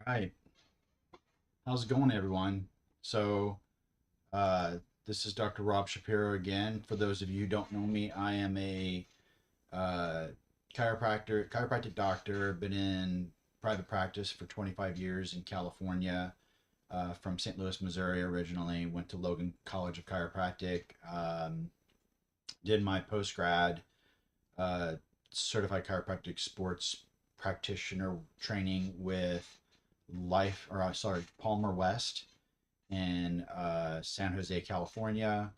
Right. How's it going, everyone? So, uh, this is Dr. Rob Shapiro again. For those of you who don't know me, I am a uh, chiropractic doctor. Been in private practice for 25 years in California. From St. Louis, Missouri, originally. Went to Logan College of Chiropractic. Did my post grad uh, certified chiropractic sports practitioner training with Palmer West in San Jose, California.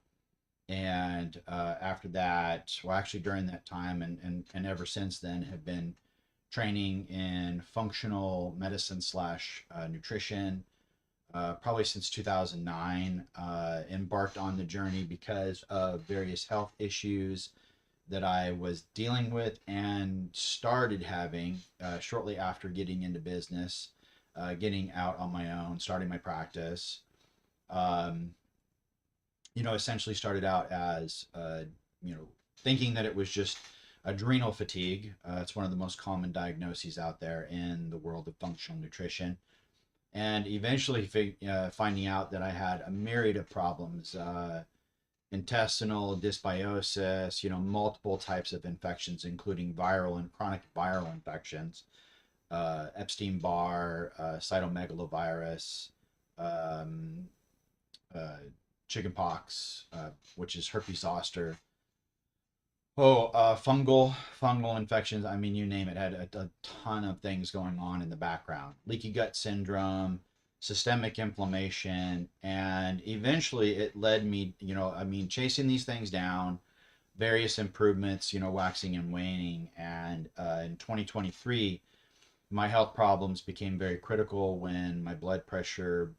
And after that, well, actually during that time and ever since then, have been training in functional medicine slash nutrition. Probably since 2009, embarked on the journey because of various health issues that I was dealing with and started having shortly after getting into business, getting out on my own, starting my practice. Um, Essentially started out as, thinking that it was just adrenal fatigue. It's one of the most common diagnoses out there in the world of functional nutrition. And eventually finding out that I had a myriad of problems, intestinal dysbiosis, multiple types of infections, including viral and chronic viral infections, Epstein-Barr, cytomegalovirus, um, uh, chickenpox, which is herpes zoster. Fungal infections. I mean, you name it. Had a ton of things going on in the background. Leaky gut syndrome, systemic inflammation, and eventually it led me, chasing these things down, various improvements, waxing and waning. And in 2023, my health problems became very critical when my blood pressure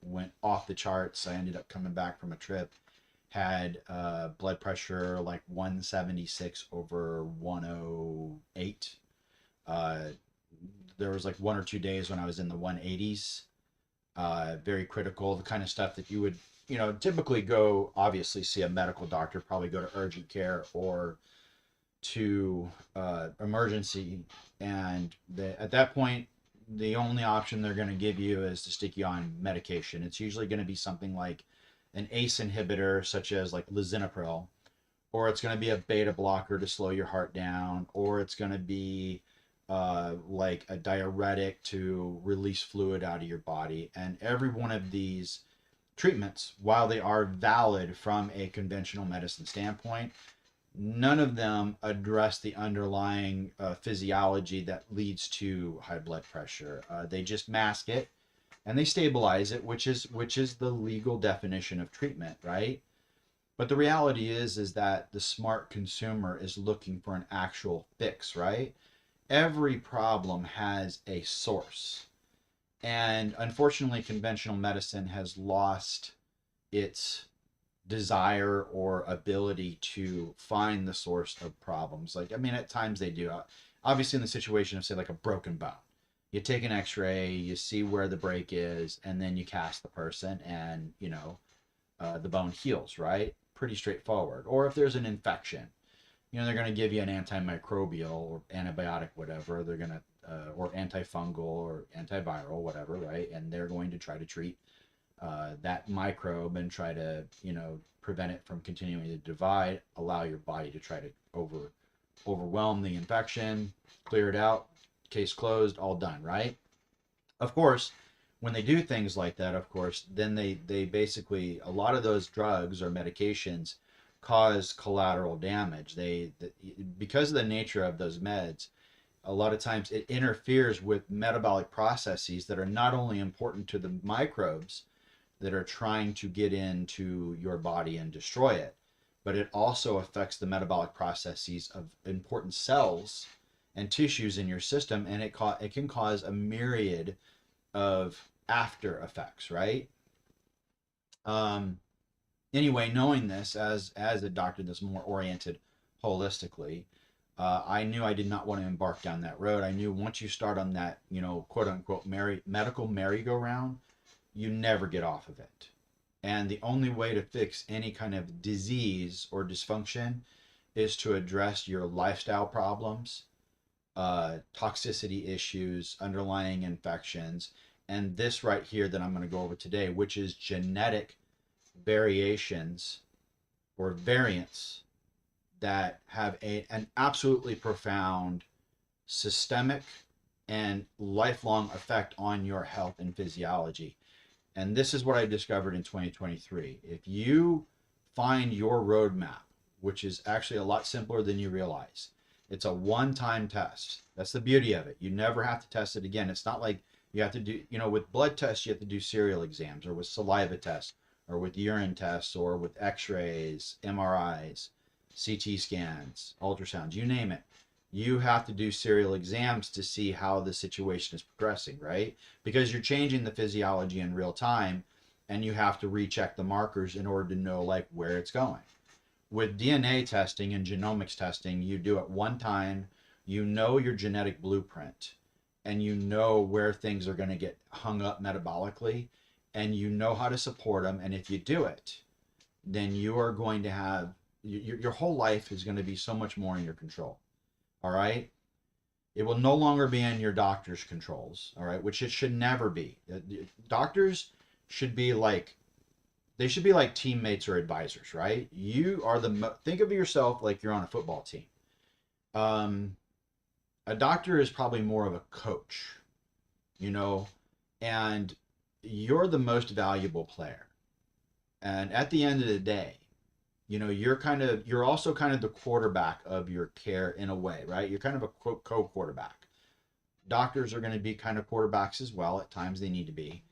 went off the charts. I ended up coming back from a trip, had blood pressure like 176 over 108. Uh, there was like 1 or 2 days when I was in the 180s. Very critical, the kind of stuff that you would, typically go, obviously, see a medical doctor, probably go to urgent care or to emergency. And at that point, the only option they're going to give you is to stick you on medication. It's usually going to be something like an ACE inhibitor, such as like lisinopril, or it's going to be a beta blocker to slow your heart down, or it's going to be like a diuretic to release fluid out of your body. And every one of these treatments, while they are valid from a conventional medicine standpoint, none of them address the underlying physiology that leads to high blood pressure. They just mask it and they stabilize it, which is the legal definition of treatment, right? But the reality is that the smart consumer is looking for an actual fix, right? Every problem has a source. And unfortunately, conventional medicine has lost its desire or ability to find the source of problems. Like, I mean, at times they do. Obviously, in the situation of, say, like a broken bone, you take an x-ray, you see where the break is, and then you cast the person, and, the bone heals, right? Pretty straightforward. Or if there's an infection, they're going to give you an antimicrobial or antibiotic, whatever. They're going to, or antifungal or antiviral, whatever, right? And they're going to try to treat that microbe and try to, prevent it from continuing to divide, allow your body to try to overwhelm the infection, clear it out, case closed, all done, right? Of course, when they do things like that, of course, then they basically, a lot of those drugs or medications cause collateral damage. Because of the nature of those meds, a lot of times it interferes with metabolic processes that are not only important to the microbes that are trying to get into your body and destroy it, but it also affects the metabolic processes of important cells and tissues in your system, and it can cause a myriad of after effects, right? Um, anyway, knowing this as a doctor that's more oriented holistically, I knew I did not want to embark down that road. I knew once you start on that, quote unquote, medical merry-go-round, you never get off of it. And the only way to fix any kind of disease or dysfunction is to address your lifestyle problems, toxicity issues, underlying infections, and this right here that I'm going to go over today, which is genetic variations or variants that have an absolutely profound systemic and lifelong effect on your health and physiology. And this is what I discovered in 2023. If you find your roadmap, which is actually a lot simpler than you realize, it's a one-time test. That's the beauty of it. You never have to test it again. It's not like you have to do, with blood tests, you have to do serial exams, or with saliva tests, or with urine tests, or with x-rays, MRIs, CT scans, ultrasounds, you name it. You have to do serial exams to see how the situation is progressing, right? Because you're changing the physiology in real time, and you have to recheck the markers in order to know like where it's going. With DNA testing and genomics testing, you do it one time, you know your genetic blueprint, and you know where things are going to get hung up metabolically, and you know how to support them. And if you do it, then you are going to have your whole life is going to be so much more in your control. All right. It will no longer be in your doctor's controls. All right. Which it should never be. Doctors should be like, they should be like teammates or advisors, right? You are think of yourself like you're on a football team. Um, a doctor is probably more of a coach, you know, and you're the most valuable player. And at the end of the day, you're also kind of the quarterback of your care in a way, right? You're kind of a co-quarterback. Doctors are going to be kind of quarterbacks as well. At times they need to be,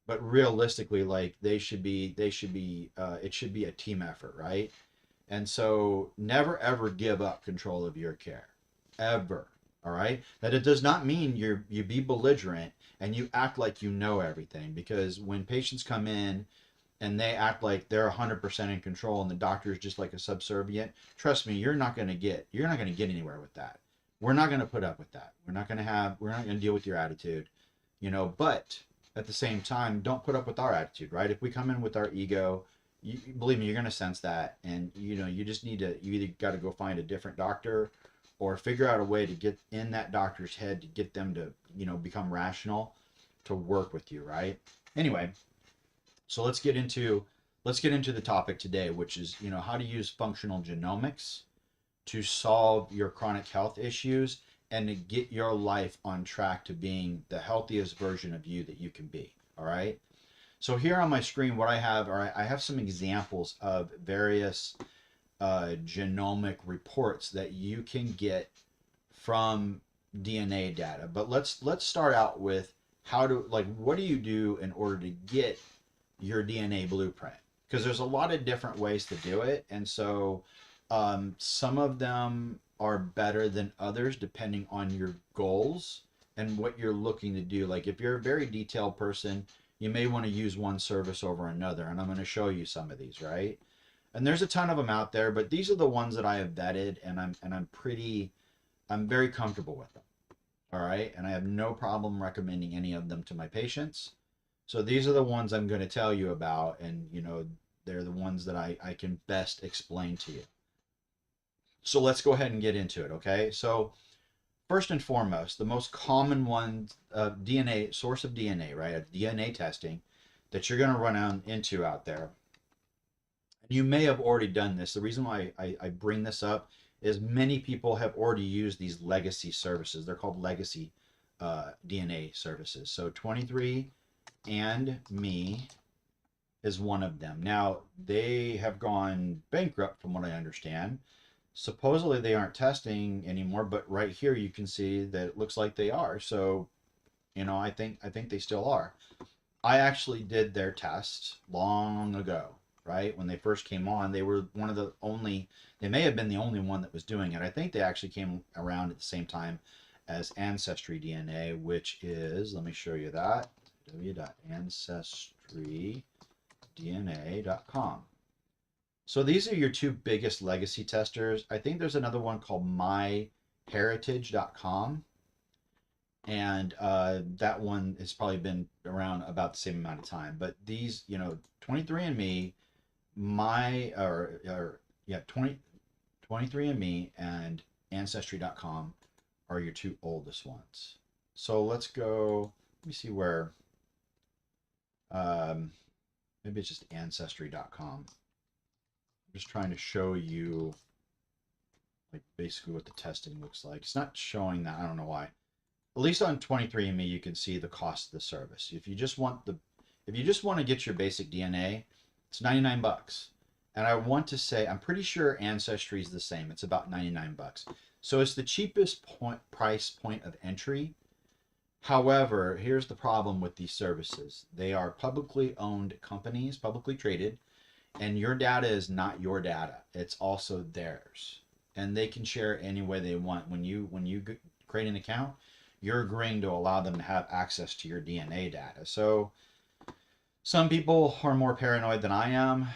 but realistically, like it should be a team effort, right? And so never ever give up control of your care, ever. All right. That it does not mean you be belligerent and you act like you know everything, because when patients come in and they act like they're 100% in control and the doctor is just like a subservient, trust me, you're not going to get anywhere with that. We're not going to put up with that. We're not going to deal with your attitude, but at the same time, don't put up with our attitude, right? If we come in with our ego, believe me, you're going to sense that. And, you just you either got to go find a different doctor or figure out a way to get in that doctor's head to get them to, become rational to work with you, right? Anyway, so let's get into the topic today, which is, how to use functional genomics to solve your chronic health issues and to get your life on track to being the healthiest version of you that you can be. All right. So here on my screen, what I have some examples of various genomic reports that you can get from DNA data. But let's start out with what do you do in order to get your DNA blueprint? Because there's a lot of different ways to do it, and so some of them are better than others depending on your goals and what you're looking to do. Like if you're a very detailed person, you may want to use one service over another, and I'm going to show you some of these, right? And there's a ton of them out there, but these are the ones that I have vetted, and I'm very comfortable with them. All right, and I have no problem recommending any of them to my patients. So these are the ones I'm going to tell you about, and they're the ones that I can best explain to you. So let's go ahead and get into it, okay? So first and foremost, the most common one, DNA, source of DNA, right? DNA testing that you're going to run into out there. And you may have already done this. The reason why I bring this up is many people have already used these legacy services. They're called legacy DNA services. So 23andMe is one of them. Now, they have gone bankrupt from what I understand. Supposedly they aren't testing anymore, but right here you can see that it looks like they are. So, I think they still are. I actually did their test long ago, right? When they first came on, they were they may have been the only one that was doing it. I think they actually came around at the same time as Ancestry DNA, which is, let me show you that, www.ancestrydna.com. So these are your two biggest legacy testers. I think there's another one called myheritage.com. And that one has probably been around about the same amount of time. But these, 23andMe, 23andMe and Ancestry.com are your two oldest ones. So let's go, let me see where, um, maybe it's just ancestry.com. I'm just trying to show you like basically what the testing looks like. It's not showing that, I don't know why. At least on 23andMe, you can see the cost of the service. If you just want to get your basic DNA, it's 99 bucks. And I want to say, I'm pretty sure Ancestry is the same. It's about 99 bucks. So it's the cheapest price point of entry. However, here's the problem with these services. They are publicly owned companies, publicly traded, and your data is not your data. It's also theirs. And they can share it any way they want. When you create an account, you're agreeing to allow them to have access to your DNA data. So some people are more paranoid than I am.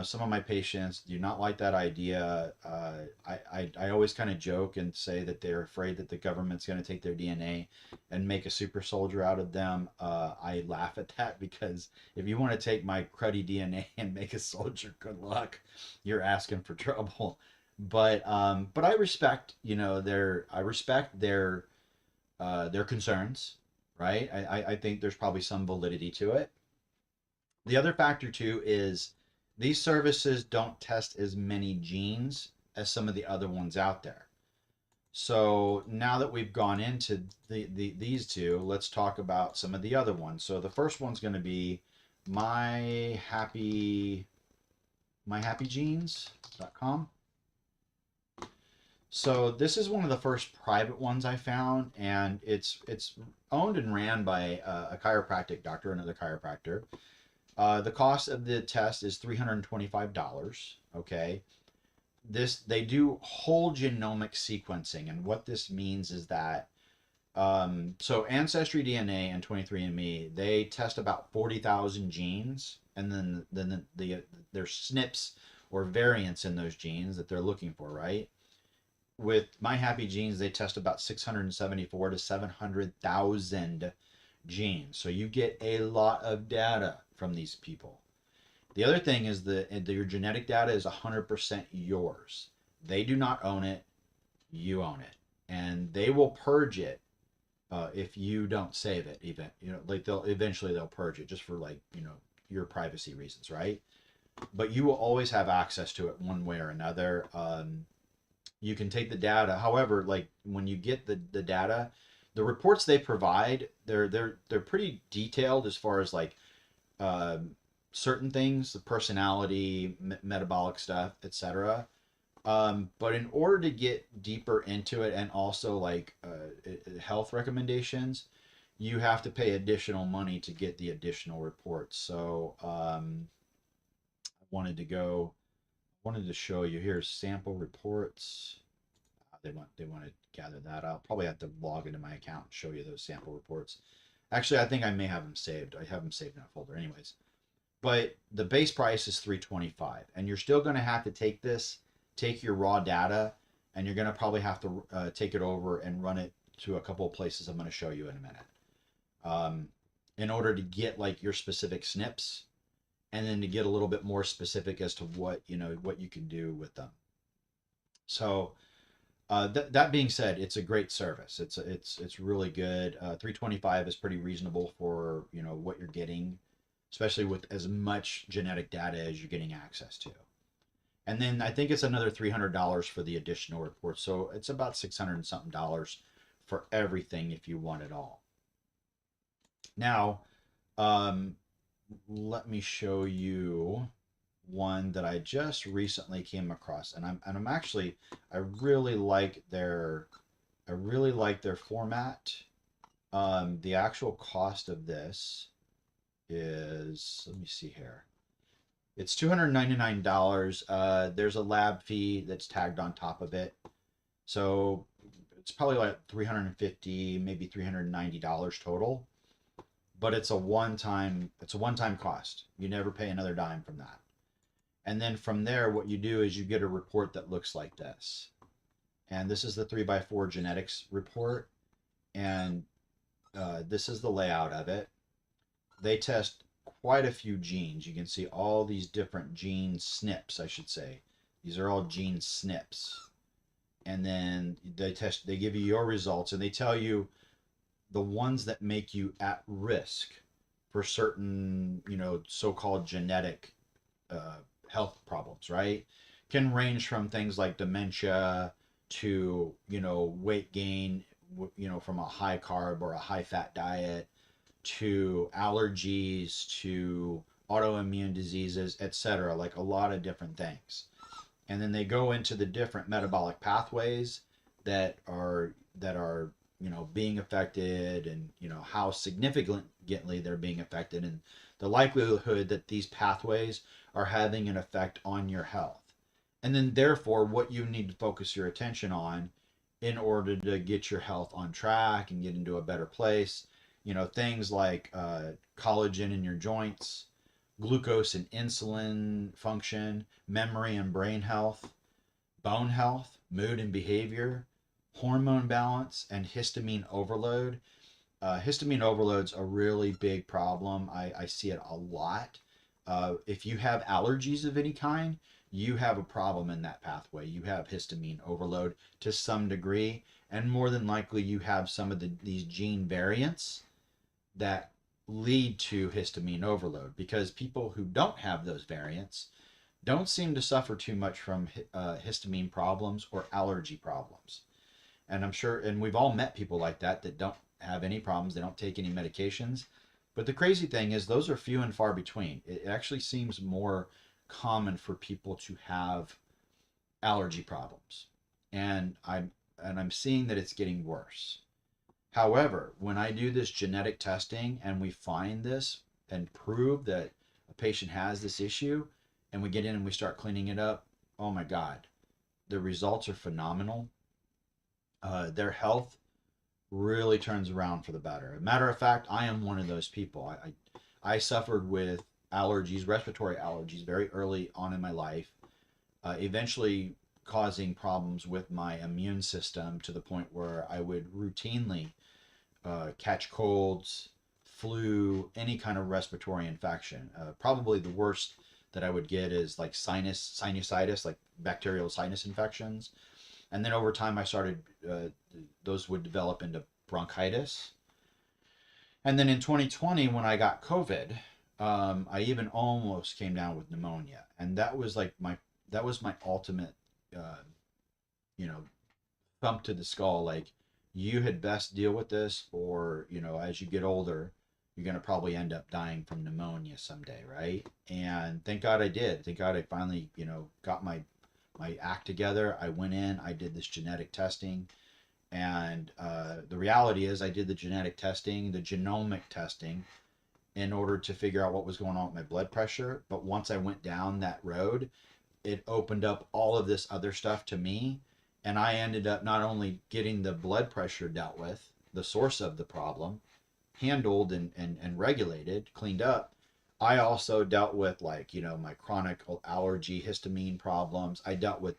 Some of my patients do not like that idea. I always kind of joke and say that they're afraid that the government's going to take their DNA and make a super soldier out of them. I laugh at that because if you want to take my cruddy DNA and make a soldier, good luck. You're asking for trouble. But I respect, their concerns, right? I think there's probably some validity to it. The other factor too is these services don't test as many genes as some of the other ones out there. So now that we've gone into these two, let's talk about some of the other ones. So the first one's going to be myhappygenes.com. So this is one of the first private ones I found, and it's owned and ran by a chiropractic doctor, another chiropractor. The cost of the test is $325. Okay. They do whole genomic sequencing, and what this means is that so Ancestry DNA and 23andMe, they test about 40,000 genes, and then there's SNPs or variants in those genes that they're looking for, right? With My Happy Genes, they test about 674 to 700,000 genes. So you get a lot of data from these people. The other thing is that your genetic data is 100% yours. They do not own it. You own it. And they will purge it if you don't save it. Even, like they'll purge it just for your privacy reasons, right? But you will always have access to it one way or another. You can take the data. However, like when you get the data, the reports they provide, they're pretty detailed as far as like certain things, the personality, metabolic stuff, etc. But in order to get deeper into it and also like health recommendations, you have to pay additional money to get the additional reports. So I wanted to show you here's sample reports. They want to gather that. I'll probably have to log into my account and show you those sample reports. Actually, I think I may have them saved. I have them saved in a folder, anyways. But the base price is $325, and you're still going to have to take your raw data, and you're going to probably have to take it over and run it to a couple of places I'm going to show you in a minute, in order to get like your specific SNPs, and then to get a little bit more specific as to what you can do with them. So that being said, it's a great service. It's really good. $325 is pretty reasonable for what you're getting, especially with as much genetic data as you're getting access to. And then I think it's another $300 for the additional reports. So it's about $600 and something for everything if you want it all. Now, let me show you one that I just recently came across, and I really like their format. The actual cost of this is, let me see here. It's $299. There's a lab fee that's tagged on top of it. So it's probably like $350, maybe $390 total. But it's a one-time cost. You never pay another dime from that. And then from there, what you do is you get a report that looks like this. And this is the 3x4 genetics report. And this is the layout of it. They test quite a few genes. You can see all these different gene SNPs, I should say. These are all gene SNPs. and then they give you your results, and they tell you the ones that make you at risk for certain, so-called genetic uh, health problems, right? Can range from things like dementia to, weight gain, from a high carb or a high fat diet, to allergies, to autoimmune diseases, etc. Like a lot of different things. And then they go into the different metabolic pathways that are being affected, and how significantly they're being affected, and the likelihood that these pathways are having an effect on your health, and then therefore what you need to focus your attention on in order to get your health on track and get into a better place. Things like collagen in your joints, glucose and insulin function, memory and brain health, bone health, mood and behavior, hormone balance, and histamine overload. Histamine overload's a really big problem. I see it a lot. If you have allergies of any kind, you have a problem in that pathway. You have histamine overload to some degree, and more than likely, you have some of these gene variants that lead to histamine overload, because people who don't have those variants don't seem to suffer too much from histamine problems or allergy problems. And I'm sure, and we've all met people like that don't have any problems, they don't take any medications. But the crazy thing is, those are few and far between. It actually seems more common for people to have allergy problems. And I'm seeing that it's getting worse. However, when I do this genetic testing and we find this and prove that a patient has this issue, and we get in and we start cleaning it up, oh my God, the results are phenomenal. Their health really turns around for the better. A matter of fact, I am one of those people. I suffered with allergies, respiratory allergies, very early on in my life, eventually causing problems with my immune system to the point where I would routinely catch colds, flu, any kind of respiratory infection. Probably the worst that I would get is like sinusitis, like bacterial sinus infections. And then over time, I started, those would develop into bronchitis. And then in 2020, when I got COVID, I even almost came down with pneumonia. And that was my ultimate, uh, you know, thump to the skull. Like, you had best deal with this, or, as you get older, you're going to probably end up dying from pneumonia someday, right? And thank God I did. Thank God I finally, got my act together. I went in, I did this genetic testing, and the reality is, I did the genetic testing, the genomic testing, in order to figure out what was going on with my blood pressure. But once I went down that road, it opened up all of this other stuff to me, and I ended up not only getting the blood pressure dealt with, the source of the problem, handled and regulated, cleaned up. I also dealt with, like, my chronic allergy histamine problems. I dealt with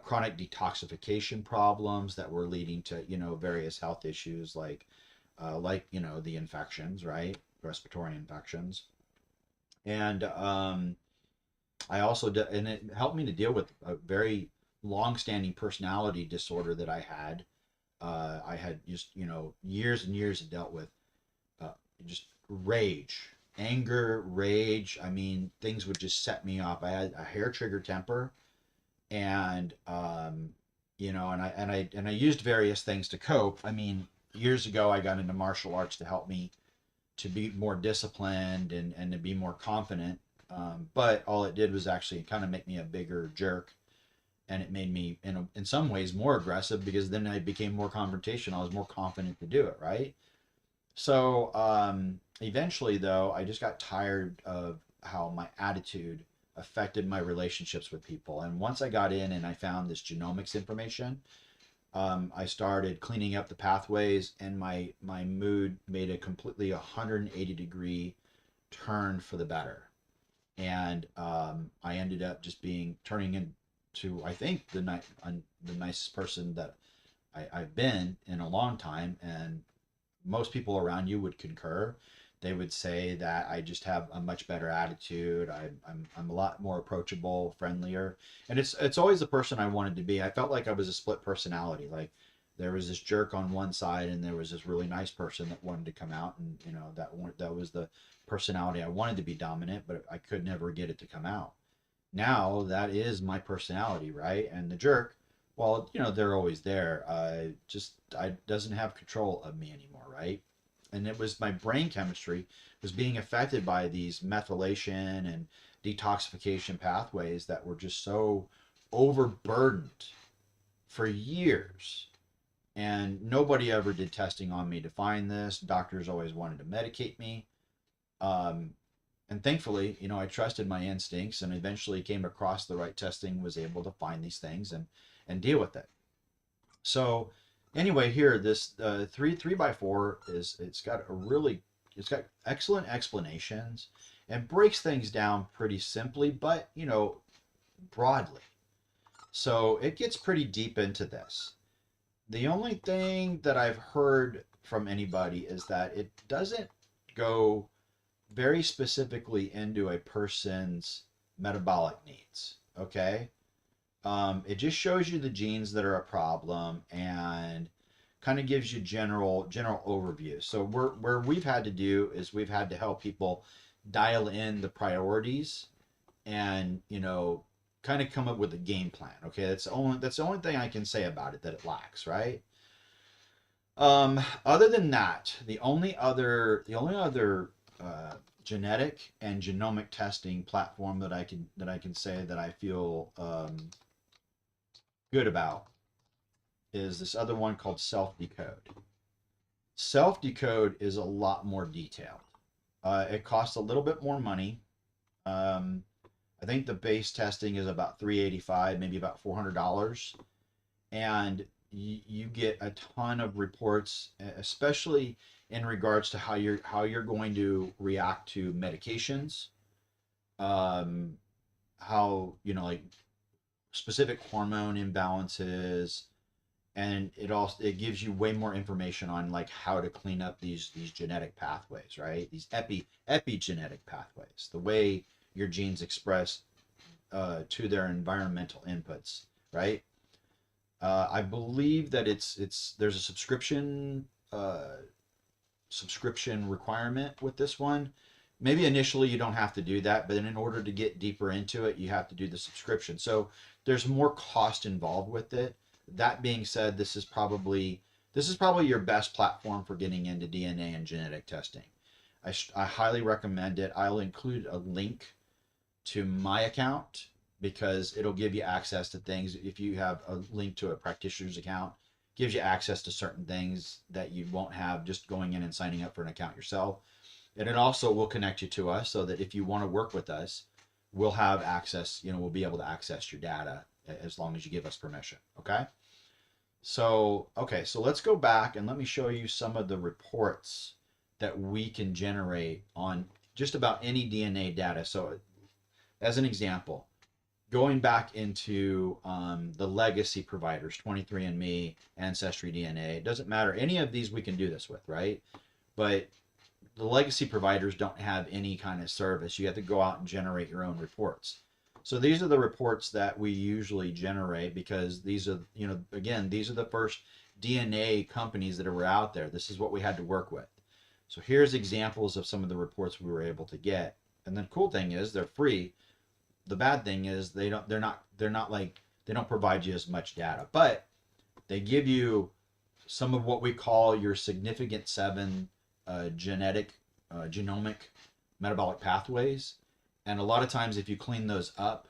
chronic detoxification problems that were leading to, various health issues, like the infections, right? Respiratory infections. And I also and it helped me to deal with a very long-standing personality disorder that I had. I had just, years and years dealt with uh, just rage, anger, rage. I mean, things would just set me off. I had a hair trigger temper, and and I used various things to cope. I mean, years ago, I got into martial arts to help me to be more disciplined and to be more confident. But all it did was actually kind of make me a bigger jerk, and it made me, in some ways, more aggressive, because then I became more confrontational. I was more confident to do it, right? So eventually, though, I just got tired of how my attitude affected my relationships with people. And once I got in and I found this genomics information, I started cleaning up the pathways, and my mood made a completely 180-degree turn for the better. And I ended up just turning into, I think, the nicest person that I've been in a long time, and most people around you would concur They would say that I just have a much better attitude. I'm a lot more approachable, friendlier, and it's always the person I wanted to be. I felt like I was a split personality. Like there was this jerk on one side, and there was this really nice person that wanted to come out, and that was the personality I wanted to be dominant, but I could never get it to come out. Now that is my personality, right? And the jerk, well, they're always there. Just I doesn't have control of me anymore, right? And it was my brain chemistry was being affected by these methylation and detoxification pathways that were just so overburdened for years. And nobody ever did testing on me to find this. Doctors always wanted to medicate me. Um, and thankfully, I trusted my instincts and eventually came across the right testing, was able to find these things and deal with it. So anyway, here this three by four it's got excellent explanations and breaks things down pretty simply, but broadly. So it gets pretty deep into this. The only thing that I've heard from anybody is that it doesn't go very specifically into a person's metabolic needs. Okay. It just shows you the genes that are a problem and kind of gives you general overview. So where we've had to do is we've had to help people dial in the priorities and kind of come up with a game plan. Okay, that's the only thing I can say about it that it lacks, right? Other than that, the only other genetic and genomic testing platform that I can say that I feel good about is this other one called Self Decode. Self Decode is a lot more detailed. It costs a little bit more money. Um, I think the base testing is about 385, maybe about $400, and you get a ton of reports, especially in regards to how you're going to react to medications, um, how like specific hormone imbalances, and it gives you way more information on like how to clean up these genetic pathways, right? These epigenetic pathways, the way your genes express to their environmental inputs, right? I believe that there's a subscription requirement with this one. Maybe initially you don't have to do that, but then in order to get deeper into it, you have to do the subscription. So there's more cost involved with it. That being said, this is probably your best platform for getting into DNA and genetic testing. I highly recommend it. I'll include a link to my account because it'll give you access to things. If you have a link to a practitioner's account, gives you access to certain things that you won't have just going in and signing up for an account yourself. And it also will connect you to us so that if you want to work with us, we'll have access, we'll be able to access your data as long as you give us permission. Okay. So let's go back and let me show you some of the reports that we can generate on just about any DNA data. So as an example, going back into the legacy providers, 23andMe, Ancestry DNA, it doesn't matter. Any of these we can do this with, right? But the legacy providers don't have any kind of service. You have to go out and generate your own reports. So these are the reports that we usually generate because these are, again, these are the first DNA companies that were out there. This is what we had to work with. So here's examples of some of the reports we were able to get. And the cool thing is they're free. The bad thing is they're not like, they don't provide you as much data, but they give you some of what we call your significant 7 genomic metabolic pathways. And a lot of times if you clean those up,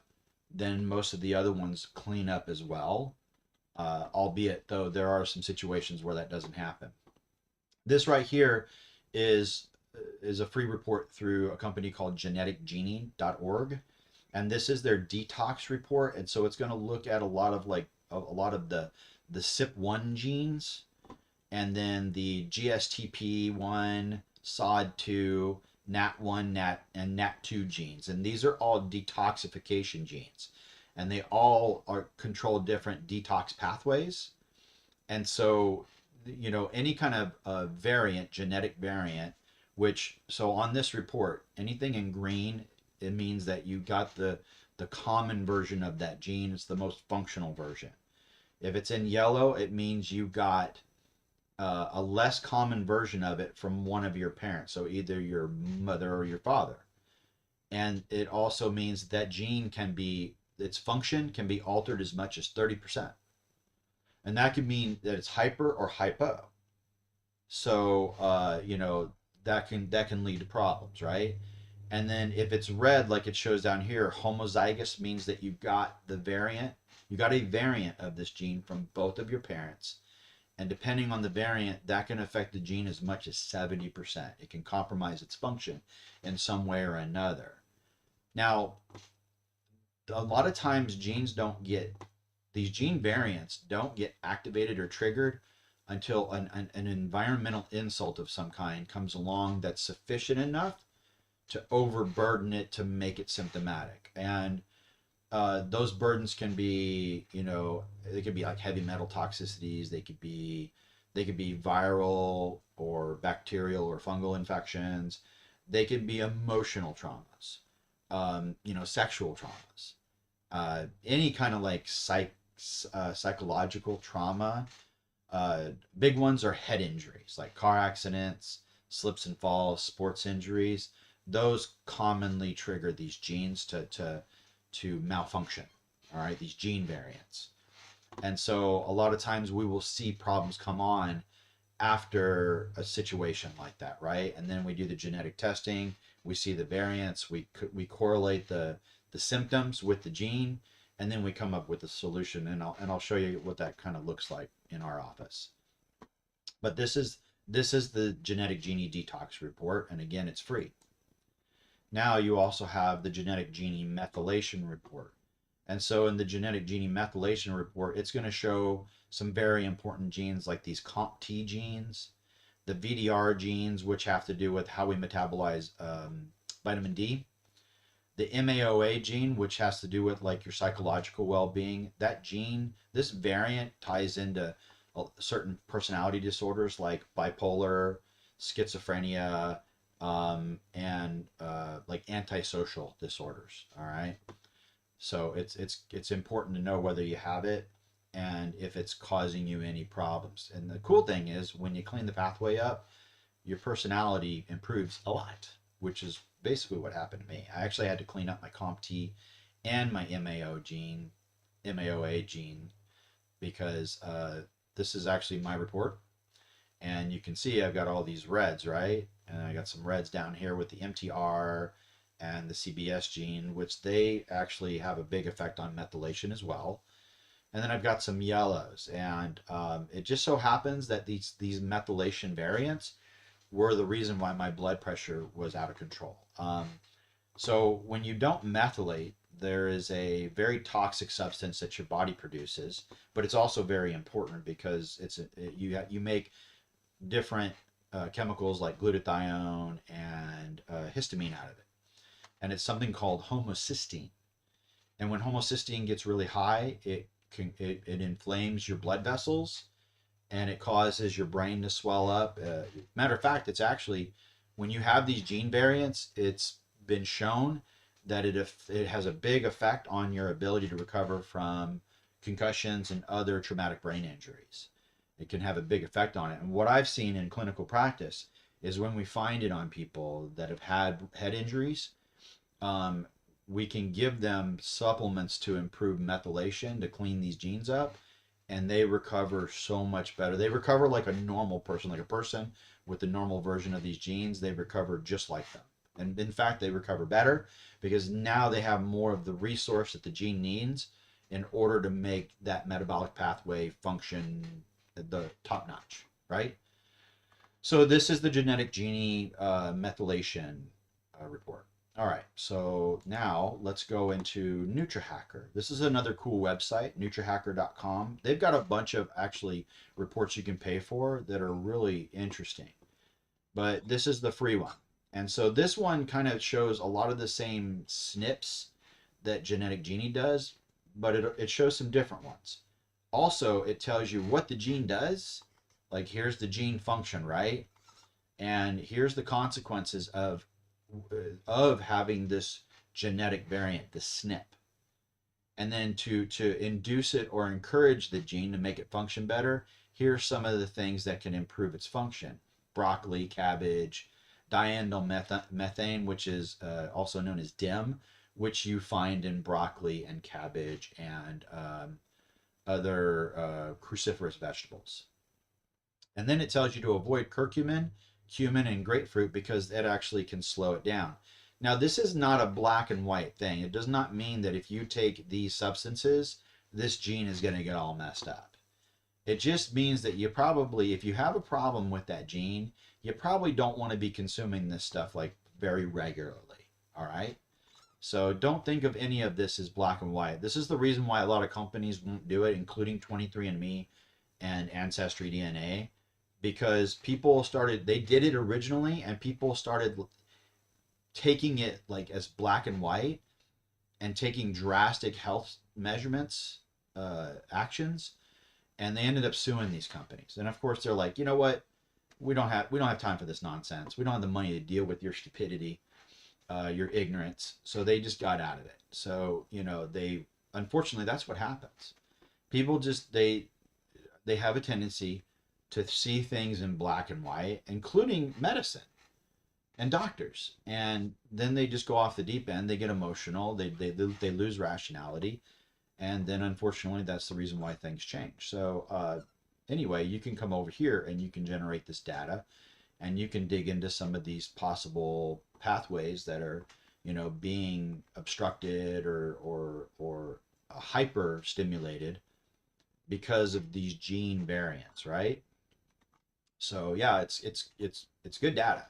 then most of the other ones clean up as well. Albeit though there are some situations where that doesn't happen. This right here is a free report through a company called geneticgenie.org. And this is their detox report. And so it's going to look at a lot of the CYP1 genes, and then the GSTP1, SOD2, NAT1, and NAT2 genes. And these are all detoxification genes. And they all control different detox pathways. And so, any kind of genetic variant which, so on this report, anything in green, it means that you got the common version of that gene. It's the most functional version. If it's in yellow, it means you got a less common version of it from one of your parents, so either your mother or your father. And it also means that gene can be, its function can be altered as much as 30%. And that could mean that it's hyper or hypo. So, that can lead to problems, right? And then if it's red, like it shows down here, homozygous means that you got a variant of this gene from both of your parents. And depending on the variant, that can affect the gene as much as 70%. It can compromise its function in some way or another. Now, a lot of times these gene variants don't get activated or triggered until an environmental insult of some kind comes along that's sufficient enough to overburden it to make it symptomatic. And those burdens can be, they could be like heavy metal toxicities. They could be viral or bacterial or fungal infections. They could be emotional traumas, sexual traumas, any kind of like psychological trauma. Big ones are head injuries, like car accidents, slips and falls, sports injuries. Those commonly trigger these genes to malfunction. All right, these gene variants. And so a lot of times we will see problems come on after a situation like that, right? And then we do the genetic testing, we see the variants, we correlate the symptoms with the gene, and then we come up with a solution. And I'll show you what that kind of looks like in our office. But this is the Genetic Genie Detox report, and again, it's free. Now you also have the Genetic Genie Methylation report. And so in the Genetic Genie Methylation report, it's going to show some very important genes like these COMT genes, the VDR genes, which have to do with how we metabolize vitamin D, the MAOA gene, which has to do with like your psychological well-being. That gene, this variant ties into certain personality disorders like bipolar, schizophrenia, and like antisocial disorders. All right. So it's important to know whether you have it and if it's causing you any problems. And the cool thing is when you clean the pathway up, your personality improves a lot, which is basically what happened to me. I actually had to clean up my COMT and my MAOA gene because this is actually my report. And you can see I've got all these reds, right? And I got some reds down here with the MTR and the CBS gene, which they actually have a big effect on methylation as well. And then I've got some yellows, and it just so happens that these methylation variants were the reason why my blood pressure was out of control. So when you don't methylate, there is a very toxic substance that your body produces, but it's also very important because you make different chemicals like glutathione and histamine out of it. And it's something called homocysteine. And when homocysteine gets really high, it inflames your blood vessels and it causes your brain to swell up. Matter of fact, it's actually, when you have these gene variants, it's been shown that it has a big effect on your ability to recover from concussions and other traumatic brain injuries. It can have a big effect on it. And what I've seen in clinical practice is when we find it on people that have had head injuries, we can give them supplements to improve methylation to clean these genes up, and they recover so much better. They recover like a normal person, like a person with the normal version of these genes. They recover just like them. And in fact, they recover better because now they have more of the resource that the gene needs in order to make that metabolic pathway function at the top notch, right? So this is the Genetic Genie methylation report. All right, so now let's go into NutriHacker. This is another cool website, nutrihacker.com. They've got a bunch of actually reports you can pay for that are really interesting. But this is the free one. And so this one kind of shows a lot of the same SNPs that Genetic Genie does, but it shows some different ones. Also, it tells you what the gene does. Like here's the gene function, right? And here's the consequences of having this genetic variant, the SNP. And then to induce it or encourage the gene to make it function better, here's some of the things that can improve its function: broccoli, cabbage, methane, which is also known as DIM, which you find in broccoli and cabbage and other cruciferous vegetables. And then it tells you to avoid curcumin, cumin, and grapefruit because it actually can slow it down. Now, this is not a black and white thing. It does not mean that if you take these substances, this gene is going to get all messed up. It just means that you probably, if you have a problem with that gene, you probably don't want to be consuming this stuff like very regularly. All right. So don't think of any of this as black and white. This is the reason why a lot of companies won't do it, including 23andMe and Ancestry DNA, because people started, they did it originally and people started taking it like as black and white and taking drastic health measurements, actions, and they ended up suing these companies. And of course they're like, you know what, we don't have time for this nonsense. We don't have the money to deal with your stupidity, your ignorance. So they just got out of it. So they, unfortunately, that's what happens. People just they have a tendency to see things in black and white, including medicine and doctors, and then they just go off the deep end. They get emotional. They lose rationality, and then unfortunately that's the reason why things change. So anyway, you can come over here and you can generate this data, and you can dig into some of these possible pathways that are being obstructed or hyper stimulated because of these gene variants, right? So yeah, it's good data.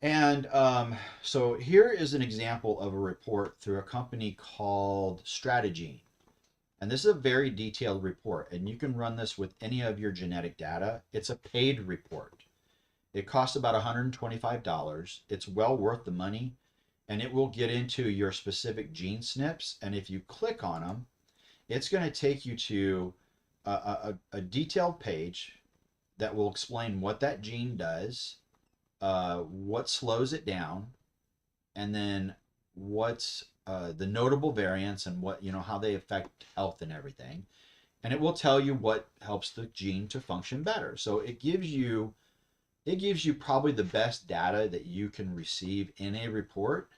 And so here is an example of a report through a company called Strategene. And this is a very detailed report, and you can run this with any of your genetic data. It's a paid report. It costs about $125. It's well worth the money, and it will get into your specific gene SNPs. And if you click on them, it's going to take you to a detailed page that will explain what that gene does, what slows it down, and then what's the notable variants and what how they affect health and everything. And it will tell you what helps the gene to function better. So it gives you probably the best data that you can receive in a report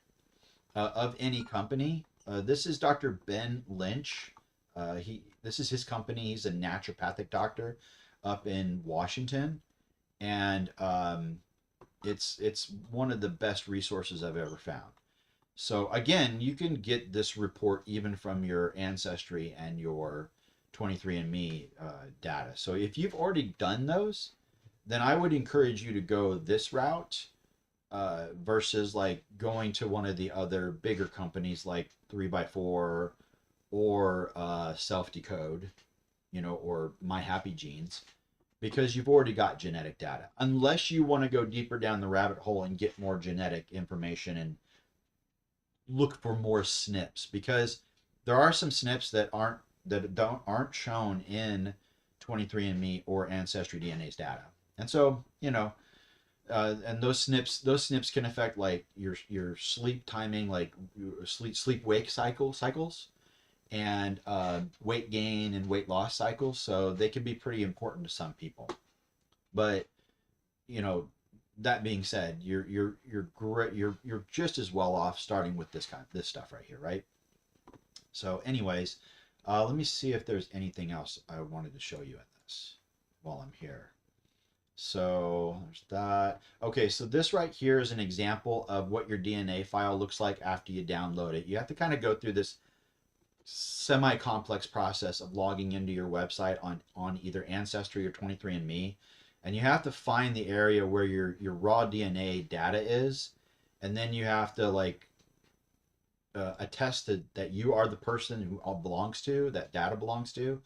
of any company. This is Dr. Ben Lynch. This is his company. He's a naturopathic doctor up in Washington, and it's one of the best resources I've ever found. So again, you can get this report even from your Ancestry and your 23andMe data. So if you've already done those, then I would encourage you to go this route versus like going to one of the other bigger companies like 3x4 or Self Decode, or My Happy Genes, because you've already got genetic data. Unless you want to go deeper down the rabbit hole and get more genetic information and look for more SNPs, because there are some SNPs that aren't shown in 23andMe or Ancestry DNA's data. And so, and those SNPs can affect like your sleep timing, like sleep wake cycles, and weight gain and weight loss cycles. So they can be pretty important to some people. But that being said, you're great. You're just as well off starting with this stuff right here, right? So, anyways, let me see if there's anything else I wanted to show you in this while I'm here. So there's that. Okay, so this right here is an example of what your DNA file looks like after you download it. You have to kind of go through this semi-complex process of logging into your website on either Ancestry or 23andMe, and you have to find the area where your raw DNA data is, and then you have to like attest that you are the person who all belongs to that data belongs to.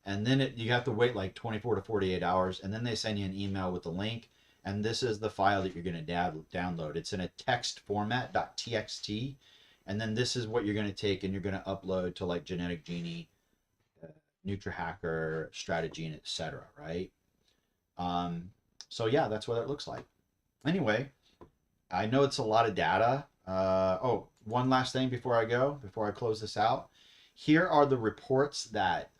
And then you have to wait like 24 to 48 hours, and then they send you an email with a link, and this is the file that you're going to download. It's in a text format, .txt, and then this is what you're going to take and you're going to upload to like Genetic Genie, NutriHacker, Strategene, etc. Right? So yeah, that's what it looks like. Anyway, I know it's a lot of data. Oh, one last thing before I go, before I close this out. Here are the reports that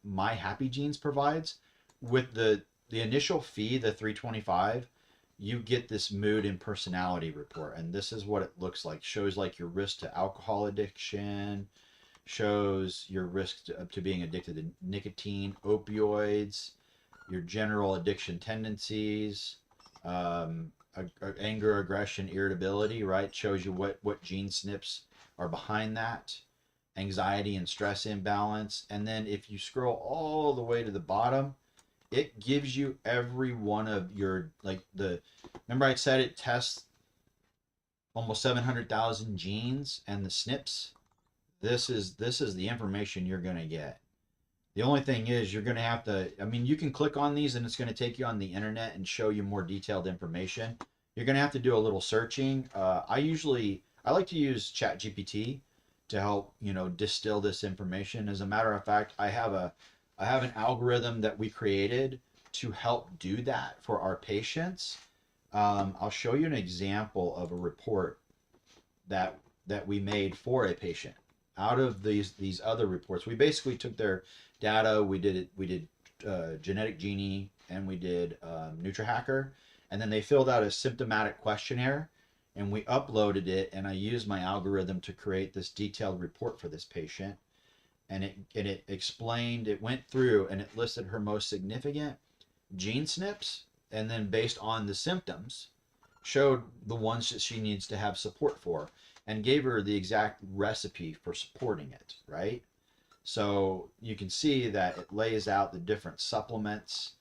My Happy Genes provides. With the initial fee, the 325, you get this mood and personality report, and this is what it looks like. Shows like your risk to alcohol addiction, shows your risk to being addicted to nicotine, opioids, your general addiction tendencies, um, anger, aggression, irritability, right? Shows you what gene SNPs are behind that, anxiety and stress imbalance. And then if you scroll all the way to the bottom, it gives you every one of your, like the, remember I said it tests almost 700,000 genes and the SNPs. This is the information you're going to get. The only thing is you're going to have to, I mean, you can click on these and it's going to take you on the internet and show you more detailed information. You're going to have to do a little searching. I like to use ChatGPT to help, distill this information. As a matter of fact, I have an algorithm that we created to help do that for our patients. I'll show you an example of a report that we made for a patient out of these other reports. We basically took their data. We did Genetic Genie and we did NutriHacker, and then they filled out a symptomatic questionnaire, and we uploaded it. And I used my algorithm to create this detailed report for this patient, and it explained. It went through and it listed her most significant gene SNPs, and then based on the symptoms, showed the ones that she needs to have support for, and gave her the exact recipe for supporting it, right? So you can see that it lays out the different supplements,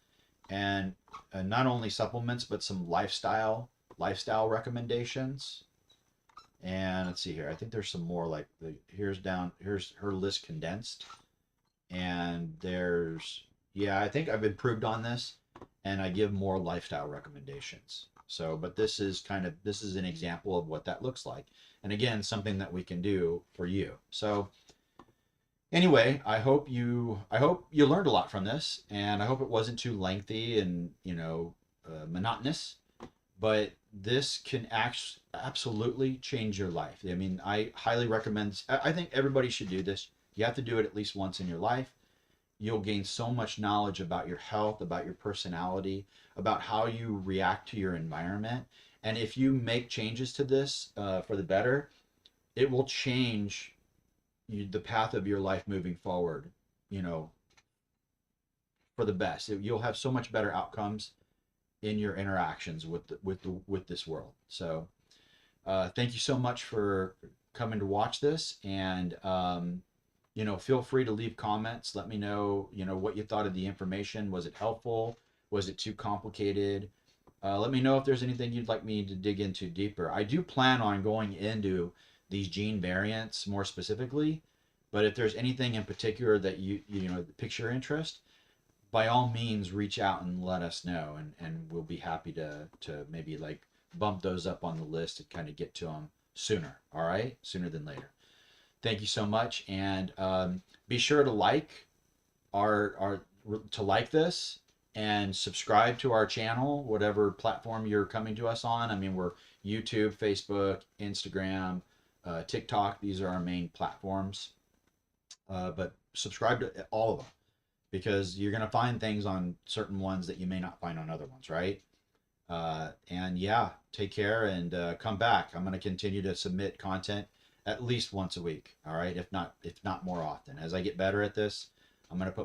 and not only supplements, but some lifestyle recommendations. And let's see here. I think there's some more, like here's her list condensed. And yeah, I think I've improved on this, and I give more lifestyle recommendations. So, but this is an example of what that looks like. And again, something that we can do for you. So anyway, I hope you learned a lot from this, and I hope it wasn't too lengthy and monotonous. But this can absolutely change your life. I mean, I highly recommend. I think everybody should do this. You have to do it at least once in your life. You'll gain so much knowledge about your health, about your personality, about how you react to your environment. And if you make changes to this for the better, it will change the path of your life moving forward, you know, for the best. You'll have so much better outcomes in your interactions with this world. So thank you so much for coming to watch this, and feel free to leave comments. Let me know, what you thought of the information. Was it helpful? Was it too complicated? Let me know if there's anything you'd like me to dig into deeper. I do plan on going into these gene variants more specifically, but if there's anything in particular that piques your interest, by all means reach out and let us know, and we'll be happy to maybe like bump those up on the list and kind of get to them sooner. All right, sooner than later. Thank you so much, and be sure to like this and subscribe to our channel, whatever platform you're coming to us on. I mean, we're YouTube, Facebook, Instagram, TikTok. These are our main platforms, but subscribe to all of them, because you're going to find things on certain ones that you may not find on other ones, right? And yeah, take care, and come back. I'm going to continue to submit content at least once a week. All right. If not more often. As I get better at this, I'm going to put